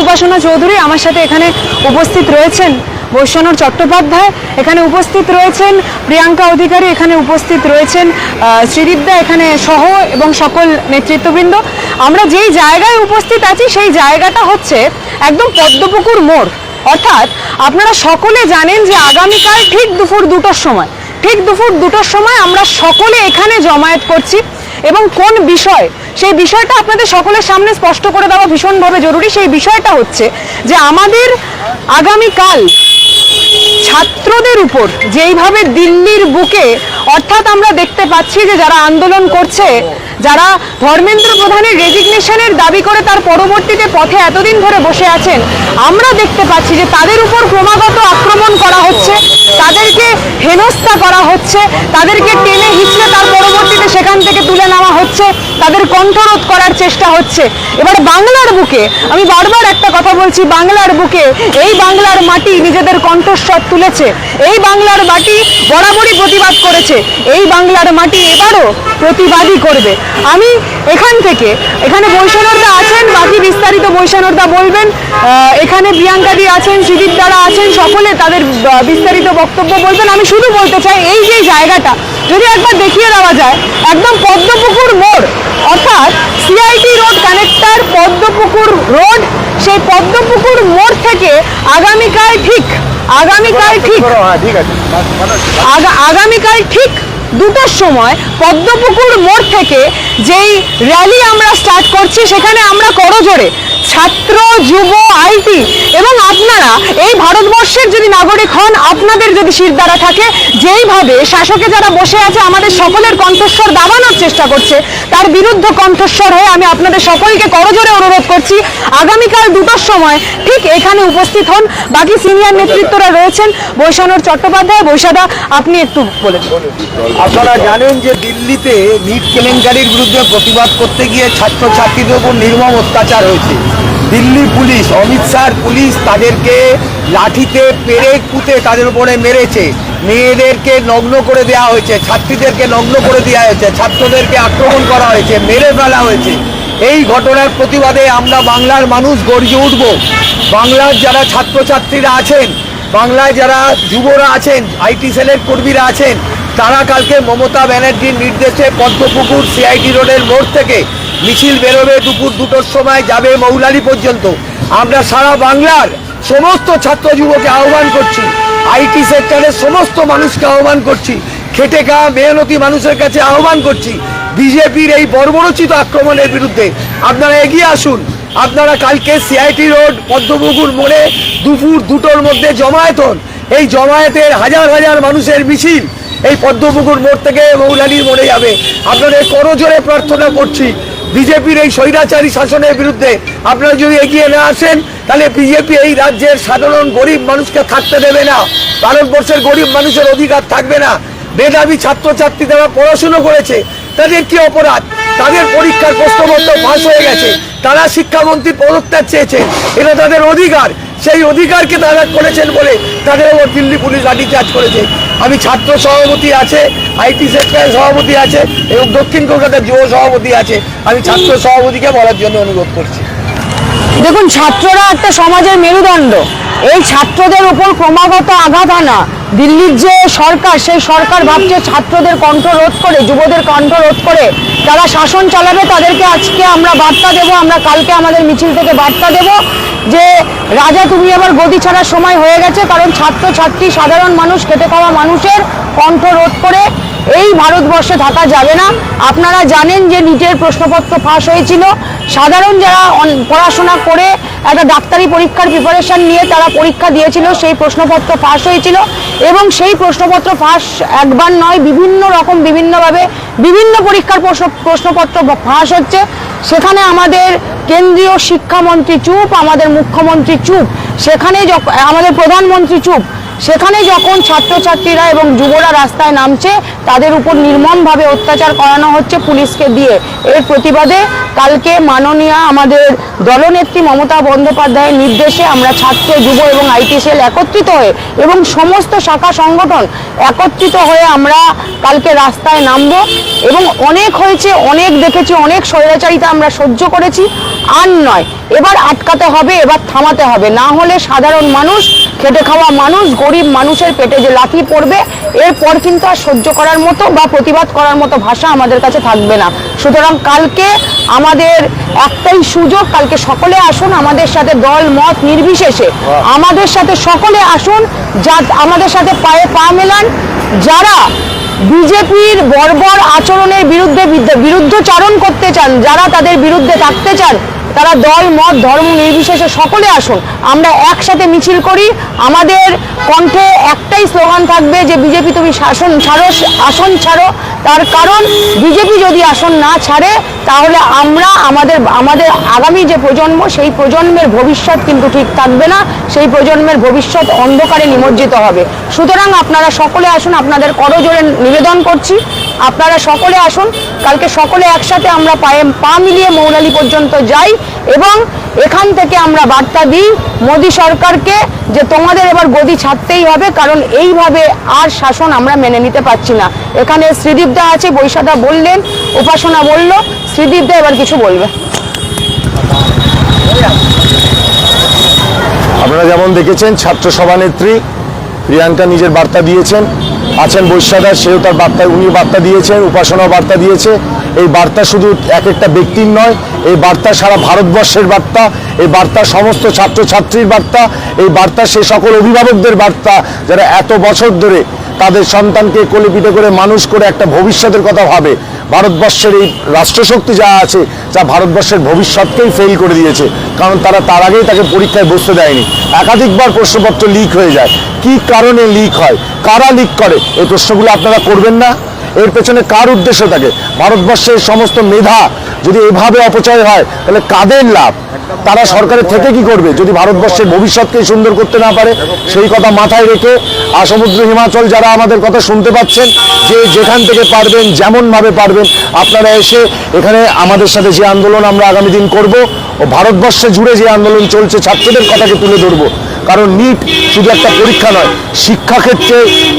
উপাসনা চৌধুরী, আমার সাথে এখানে উপস্থিত রয়েছেন বৈশ্বনর চট্টোপাধ্যায়, এখানে উপস্থিত রয়েছেন প্রিয়াঙ্কা অধিকারী, এখানে উপস্থিত রয়েছেন শ্রীদীপদা এখানে সহ এবং সকল নেতৃত্ববৃন্দ। আমরা যেই জায়গায় উপস্থিত আছি সেই জায়গাটা হচ্ছে একদম পদ্মপুকুর মোড়। অর্থাৎ আপনারা সকলে জানেন যে আগামীকাল ঠিক দুপুর 2টোর সময় আমরা সকলে এখানে জমায়েত করছি এবং কোন বিষয়, সেই বিষয়টা আপনাদের সকলের সামনে স্পষ্ট করে দেওয়া ভীষণভাবে জরুরি। সেই বিষয়টা হচ্ছে যে আমাদের আগামীকাল ছাত্রদের উপর যেইভাবে দিল্লির বুকে, অর্থাৎ আমরা দেখতে পাচ্ছি যে যারা আন্দোলন করছে, যারা ধর্মেন্দ্র প্রধানের রেজিগনেশনের দাবি করে তার পরবর্তীতে পথে এতদিন ধরে বসে আছেন, আমরা দেখতে পাচ্ছি যে তাদের উপর ক্রমাগত আক্রমণ করা হচ্ছে, তাদেরকে হেনস্থা করা হচ্ছে, তাদেরকে টেনে হিঁচড়ে তার পরবর্তীতে সেখান থেকে তুলে নেওয়া হচ্ছে, তাদের কণ্ঠরোধ করার চেষ্টা হচ্ছে। এবার বাংলার বুকে আমি বারবার একটা কথা বলছি, বাংলার বুকে এই বাংলার মাটি নিজেদের কণ্ঠস্বর তুলেছে, এই বাংলার মাটি বরাবরই প্রতিবাদ করেছে, এই বাংলার মাটি এবারও প্রতিবাদই করবে। আমি এখানে বৈশ্বনরদা আছেন, বাকি বিস্তারিত বৈশ্বনরদা বলবেন, এখানে প্রিয়াঙ্কাদি আছেন, শ্রীদীপ দ্বারা আছেন, সকলে তাদের বিস্তারিত বক্তব্য বলবেন। আমি শুধু বলতে চাই এই যে জায়গাটা যদি একবার দেখিয়ে দেওয়া যায়, একদম পদ্মপুকুর মোড়, অর্থাৎ CIT road connector Padmapukur road, সেই পদ্মপুকুর মোড় থেকে আগামীকাল ঠিক 2টোর সময় পদ্মপুকুর মোড় থেকে যেই র্যালি আমরা স্টার্ট করছি, সেখানে আমরা করজোড়ে ছাত্র, যুব, আইটি এবং আপনারা এই ভারতবর্ষের যদি নাগরিক হন, আপনাদের যদি শিরদাঁড়া থাকে, যেইভাবে শাসকে যারা বসে আছে আমাদের সকলের কণ্ঠস্বর দাবানোর চেষ্টা করছে, তার বিরুদ্ধে কণ্ঠস্বর হয়ে আমি আপনাদের সকলকে করজোড়ে অনুরোধ করছি আগামীকাল 2টোর সময় ঠিক এখানে উপস্থিত হন। বাকি সিনিয়র নেতৃত্বরা রয়েছেন, বৈশ্বনর চট্টোপাধ্যায়, বৈশাদা আপনি একটু বলেন। আপনারা জানেন যে দিল্লিতে নিট কেলেঙ্কারির বিরুদ্ধে প্রতিবাদ করতে গিয়ে ছাত্রছাত্রীদের উপর নির্মম অত্যাচার হয়েছে। দিল্লি পুলিশ, অমিত শাহ পুলিশ তাদেরকে লাঠিতে পেরেক পুঁতে তাদের উপরে মেরেছে, মেয়েদেরকে নগ্ন করে দেওয়া হয়েছে, ছাত্রীদেরকে নগ্ন করে দেওয়া হয়েছে, ছাত্রদেরকে আক্রমণ করা হয়েছে, মেরে ফেলা হয়েছে। এই ঘটনার প্রতিবাদে আমরা বাংলার মানুষ গর্জে উঠব। বাংলার যারা ছাত্রছাত্রীরা আছেন, বাংলায় যারা যুবরা আছেন, আইটি সেলের কর্মীরা আছেন, তারা কালকে মমতা ব্যানার্জির নির্দেশে পদ্মপুকুর সিআইটি রোডের মোড় থেকে মিছিল বেরোবে, দুপুর 2টোর সময় যাবে মৌলালি পর্যন্ত। আমরা সারা বাংলার সমস্ত ছাত্র যুবকে আহ্বান করছি, আইটি সেক্টরের সমস্ত মানুষকে আহ্বান করছি, খেটে খাওয়া মেহনতি মানুষের কাছে আহ্বান করছি, বিজেপির এই বর্বরোচিত আক্রমণের বিরুদ্ধে আপনারা এগিয়ে আসুন। আপনারা কালকে সিআইটি রোড পদ্মপুকুর মোড়ে দুপুর 2টোর মধ্যে জমায়েত হন। এই জমায়েতের হাজার হাজার মানুষের মিছিল এই পদ্মপুকুর মোড় থেকে মৌলালির মোড়ে যাবে। আপনাদের করজোড়ে প্রার্থনা করছি, বিজেপির এই স্বৈরাচারী শাসনের বিরুদ্ধে আপনারা যদি এগিয়ে না আসেন, তাহলে বিজেপি এই রাজ্যের সাধারণ গরিব মানুষকে থাকতে দেবে না, ভারতবর্ষের গরিব মানুষের অধিকার থাকবে না। মেধাবী ছাত্রছাত্রী যারা পড়াশুনো করেছে, তাদের কি অপরাধ? তাদের পরীক্ষার প্রশ্নপত্র ফাঁস হয়ে গেছে, তারা শিক্ষামন্ত্রী পদত্যাগ চেয়েছেন, এটা তাদের অধিকার। সেই অধিকারকে তারা করেছেন বলে তাদের ওপর দিল্লি পুলিশ লাঠিচার্জ করেছে। আমি ছাত্র সভাপতি আছে, আইটি সেক্টরের সভাপতি আছে এবং দক্ষিণ কলকাতার যুব সভাপতি আছে, আমি ছাত্র সভাপতিকে বলার জন্য অনুরোধ করছি। দেখুন, ছাত্ররা একটা সমাজের মেরুদণ্ড। এই ছাত্রদের উপর ক্রমাগত আঘাত আনা, দিল্লির যে সরকার, সেই সরকার ভাবছে ছাত্রদের কণ্ঠ রোধ করে, যুবদের কণ্ঠ রোধ করে তারা শাসন চালাবে। তাদেরকে আজকে আমরা বার্তা দেব, আমরা কালকে আমাদের মিছিল থেকে বার্তা দেব যে রাজা তুমি আবার গদি ছাড়ার সময় হয়ে গেছে। কারণ ছাত্রছাত্রী, সাধারণ মানুষ, খেটে খাওয়া মানুষের কণ্ঠ রোধ করে এই ভারতবর্ষে থাকা যাবে না। আপনারা জানেন যে নিটের প্রশ্নপত্র ফাঁস হয়েছিল, সাধারণ যারা পড়াশোনা করে একটা ডাক্তারি পরীক্ষার প্রিপারেশন নিয়ে তারা পরীক্ষা দিয়েছিল, সেই প্রশ্নপত্র ফাঁস হয়েছিল এবং সেই প্রশ্নপত্র ফাঁস একবার নয়, বিভিন্ন রকম বিভিন্নভাবে বিভিন্ন পরীক্ষার প্রশ্নপত্র ফাঁস হচ্ছে। সেখানে আমাদের কেন্দ্রীয় শিক্ষামন্ত্রী চুপ, আমাদের মুখ্যমন্ত্রী চুপ, সেখানে আমাদের প্রধানমন্ত্রী চুপ। সেখানে যখন ছাত্রছাত্রীরা এবং যুবরা রাস্তায় নামছে, তাদের উপর নির্মমভাবে অত্যাচার করানো হচ্ছে পুলিশকে দিয়ে। এর প্রতিবাদে কালকে মাননীয় আমাদের দলনেত্রী মমতা বন্দ্যোপাধ্যায়ের নির্দেশে আমরা ছাত্র, যুব এবং আইটি সেল একত্রিত হয়ে এবং সমস্ত শাখা সংগঠন একত্রিত হয়ে আমরা কালকে রাস্তায় নামবো। এবং অনেক হয়েছে, অনেক দেখেছি, অনেক স্বৈরাচারিতা আমরা সহ্য করেছি। আর নয়, এবার আটকাতে হবে, এবার থামাতে হবে, না হলে সাধারণ মানুষ, খেটে খাওয়া মানুষ, গরিব মানুষের পেটে যে লাথি পড়বে, এরপর কিন্তু আর সহ্য করার মতো বা প্রতিবাদ করার মতো ভাষা আমাদের কাছে থাকবে না। সুতরাং কালকে আমাদের একটাই সুযোগ, কালকে সকলে আসুন আমাদের সাথে, দল মত নির্বিশেষে আমাদের সাথে সকলে আসুন, যা আমাদের সাথে পায়ে পা মেলান। যারা বিজেপির বর্বর আচরণের বিরুদ্ধচারণ করতে চান, যারা তাদের বিরুদ্ধে থাকতে চান, তারা দল মত ধর্ম নির্বিশেষে সকলে আসুন, আমরা একসাথে মিছিল করি। আমাদের কণ্ঠে একটাই স্লোগান থাকবে যে বিজেপি তুমি শাসন ছাড়ো, আসন ছাড়ো। তার কারণ বিজেপি যদি আসন না ছাড়ে তাহলে আমরা আমাদের আগামী যে প্রজন্ম, সেই প্রজন্মের ভবিষ্যৎ কিন্তু ঠিক থাকবে না, সেই প্রজন্মের ভবিষ্যৎ অন্ধকারে নিমজ্জিত হবে। সুতরাং আপনারা সকলে আসুন, আপনাদের করজোড়ে নিবেদন করছি, আপনারা সকলে আসুন, কালকে সকলে একসাথে আমরা পায়ে পা মিলিয়ে মৌলালি পর্যন্ত যাই এবং এখান থেকে আমরা বার্তা দিই মোদী সরকারকে যে তোমাদের এবার গদি ছাড়তেই হবে, কারণ এইভাবে আর শাসন আমরা মেনে নিতে পারছি না। এখানে শ্রীদীপদা আছে, বৈশাদা বললেন, উপাসনা বলল, শ্রীদীপদা এবার কিছু বলবে। আপনারা যেমন দেখেছেন ছাত্র সভানেত্রী প্রিয়াঙ্কা নিজের বার্তা দিয়েছেন, আছেন বৈশাখা, সেও তার বার্তা, উনি বার্তা দিয়েছেন, উপাসনাও বার্তা দিয়েছে। এই বার্তা শুধু এক একটা ব্যক্তির নয়, এই বার্তা সারা ভারতবর্ষের বার্তা, এই বার্তা সমস্ত ছাত্রছাত্রীর বার্তা, এই বার্তা সে সকল অভিভাবকদের বার্তা যারা এত বছর ধরে তাদের সন্তানকে কোলে পিঠে করে মানুষ করে একটা ভবিষ্যতের কথা ভাবে। ভারতবর্ষের এই রাষ্ট্রশক্তি যা আছে, যা ভারতবর্ষের ভবিষ্যৎকেই ফেল করে দিয়েছে, কারণ তারা তার আগেই তাকে পরীক্ষায় বসতে দেয়নি। একাধিকবার প্রশ্নপত্র লিক হয়ে যায়। কি কারণে লিক হয়, কারা লিক করে, এই প্রশ্নগুলো আপনারা করবেন না? এর পেছনে কার উদ্দেশ্য থাকে? ভারতবর্ষের সমস্ত মেধা যদি এভাবে অপচয় হয় তাহলে কাদের লাভ? তারা সরকারের থেকে কি করবে যদি ভারতবর্ষের ভবিষ্যৎকে সুন্দর করতে না পারে? সেই কথা মাথায় রেখে সমুদ্র হিমাচল যারা আমাদের কথা শুনতে পাচ্ছেন, যে যেখান থেকে পারবেন, যেমনভাবে পারবেন আপনারা এসে এখানে আমাদের সাথে যে আন্দোলন আমরা আগামী দিন করব, ও ভারতবর্ষে জুড়ে যে আন্দোলন চলছে ছাত্রদের কথাকে তুলে ধরবো। কারণ নিট শুধু একটা পরীক্ষা নয়, শিক্ষাক্ষেত্রে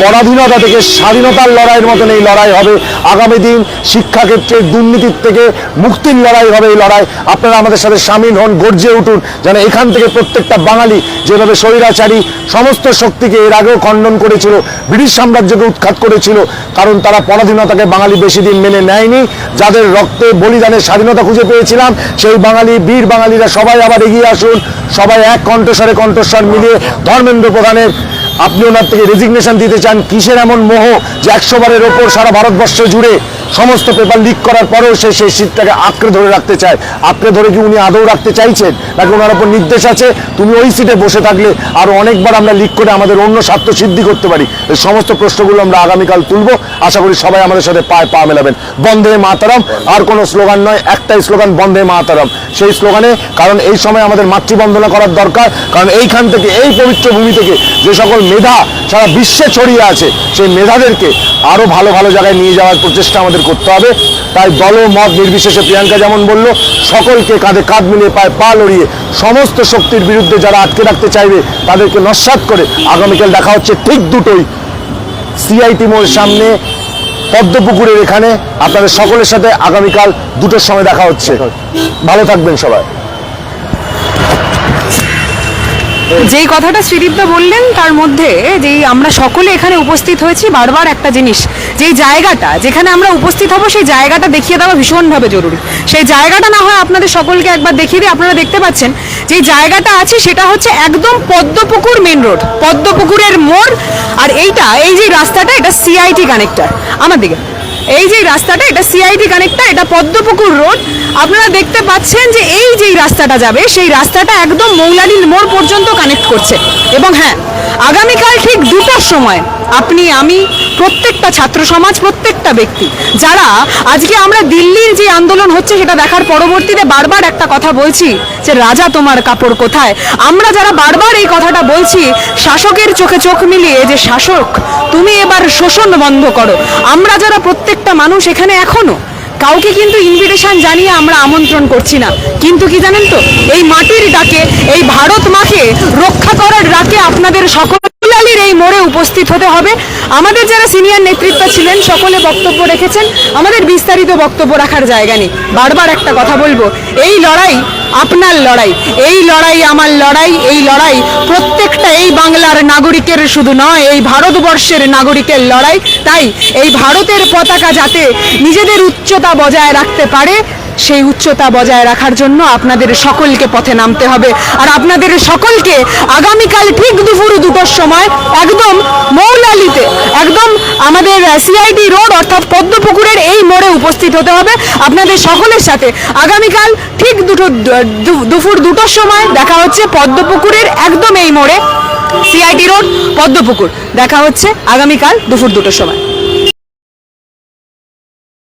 পরাধীনতা থেকে স্বাধীনতার লড়াইয়ের মতন এই লড়াই হবে। আগামী দিন শিক্ষাক্ষেত্রে দুর্নীতির থেকে মুক্তির লড়াই হবে এই লড়াই। আপনারা আমাদের সাথে সামিল হন, গর্জে উঠুন, যেন এখান থেকে প্রত্যেকটা বাঙালি যেভাবে স্বৈরাচারী সমস্ত শক্তিকে এর আগেও খণ্ডন করেছিল, ব্রিটিশ সাম্রাজ্যকে উৎখাত করেছিল, কারণ তারা পরাধীনতাকে বাঙালি বেশি দিন মেনে নেয়নি। যাদের রক্তে বলিদানের স্বাধীনতা খুঁজে পেয়েছিলাম, সেই বাঙালি বীর বাঙালিরা সবাই আবার এগিয়ে আসুন, সবাই এক কণ্ঠস্বরে কণ্ঠস্বর মিলিয়ে ধর্মেন্দ্র প্রধানের, আপনি ওনার থেকে রেজিগনেশন দিতে চান, কিসের এমন মোহ যে 100 বারের ওপর সারা ভারতবর্ষ জুড়ে সমস্ত পেপার লিক করার পরেও সে সেই সিটটাকে আঁকড়ে ধরে রাখতে চায়? আঁকড়ে ধরে কি উনি আদৌ রাখতে চাইছেন, নাকি ওনার ওপর নির্দেশ আছে তুমি ওই সিটে বসে থাকলে আরো অনেকবার আমরা লিক করে আমাদের অন্য স্বার্থ সিদ্ধি করতে পারি? এই সমস্ত প্রশ্নগুলো আমরা আগামীকাল তুলব। আশা করি সবাই আমাদের সাথে পায়ে পা মেলাবেন। বন্দে মাতরম, আর কোনো স্লোগান নয়, একটাই স্লোগান, বন্দে মাতরম। সেই স্লোগানে, কারণ এই সময় আমাদের মাতৃবন্দনা করার দরকার, কারণ এইখান থেকে, এই পবিত্র ভূমি থেকে যে সকল মেধা সারা বিশ্বে ছড়িয়ে আছে, সেই মেধাদেরকে আরো ভালো ভালো জায়গায় নিয়ে যাওয়ার প্রচেষ্টা আমাদের করতে হবে। তাই দল মত নির্বিশেষে প্রিয়াঙ্কা যেমন বলল, সকলকে কাঁধে কাঁধ মিলিয়ে পায়ে পা লড়িয়ে সমস্ত শক্তির বিরুদ্ধে যারা আটকে রাখতে চাইবে তাদেরকে নস্যাৎ করে আগামীকাল দেখা হচ্ছে ঠিক দুটোই সিআইটি মোড়ের সামনে পদ্মপুকুরের এখানে। আপনাদের সকলের সাথে আগামীকাল 2টোর সময় দেখা হচ্ছে। ভালো থাকবেন সবাই। যেই কথাটা শ্রীদীপদা বললেন তার মধ্যে যেই আমরা সকলে এখানে উপস্থিত হয়েছি, বারবার একটা জিনিস, যেই জায়গাটা যেখানে আমরা উপস্থিত হব সেই জায়গাটা দেখিয়ে দেওয়া ভীষণভাবে জরুরি। সেই জায়গাটা না হয় আপনাদের সকলকে একবার দেখিয়ে দিই। আপনারা দেখতে পাচ্ছেন যেই জায়গাটা আছে সেটা হচ্ছে একদম পদ্মপুকুর মেন রোড, পদ্মপুকুরের মোড়। আর এইটা, এই যে রাস্তাটা, এটা সিআইটি কানেক্টর। আমার দিকে এই যে রাস্তাটা, এটা সিআইটি কানেক্টর, এটা পদ্মপুকুর রোড। আপনারা দেখতে পাচ্ছেন যে এই যে রাস্তাটা যাবে, সেই রাস্তাটা একদম মৌলালি মোড় পর্যন্ত কানেক্ট করছে। এবং হ্যাঁ, আগামীকাল ঠিক 2টোর সময় আপনি, আমি, প্রত্যেকটা ছাত্র সমাজ, প্রত্যেকটা ব্যক্তি যারা আজকে আমরা দিল্লির যে আন্দোলন হচ্ছে সেটা দেখার পরবর্তীতে বারবার একটা কথা বলছি যে রাজা তোমার কাপড় কোথায়। আমরা যারা বারবার এই কথাটা বলছি শাসকের চোখে চোখ মিলিয়ে যে শাসক তুমি এবার শোষণ বন্ধ করো, আমরা যারা প্রত্যেকটা মানুষ এখানে এখনো কাউকে কিন্তু ইনভিটেশন জানিয়ে আমরা আমন্ত্রণ করছি না, কিন্তু কি জানেন তো, এই মাটির ডাকে, এই ভারত মাকে রক্ষা করার ডাকে আপনাদের সকলের এই মোড়ে উপস্থিত হতে হবে। আমাদের যারা সিনিয়র নেতৃত্ব ছিলেন সকলে বক্তব্য রেখেছেন, আমাদের বিস্তারিত বক্তব্য রাখার জায়গা নেই। বারবার একটা কথা বলবো, এই লড়াই আপনার লড়াই, এই লড়াই আমার লড়াই, এই লড়াই প্রত্যেকটা এই বাংলার নাগরিকের শুধু নয়, এই ভারতবর্ষের নাগরিকের লড়াই। তাই এই ভারতের পতাকা যাতে নিজেদের উচ্চতা বজায় রাখতে পারে, সেই উচ্চতা বজায় রাখার জন্য আপনাদের সকলকে পথে নামতে হবে। আর আপনাদের সকলকে আগামীকাল ঠিক দুপুর 2টোর সময় একদম মৌলালিতে, একদম আমাদের সিআইডি রোড অর্থাৎ পদ্মপুকুরের এই মোড়ে উপস্থিত হতে হবে। আপনাদের সকলের সাথে আগামীকাল ঠিক দুপুর 2টোর সময় দেখা হচ্ছে পদ্মপুকুরের একদম এই মোড়ে, সিআইডি রোড পদ্মপুকুর। দেখা হচ্ছে আগামীকাল দুপুর 2টোর সময়।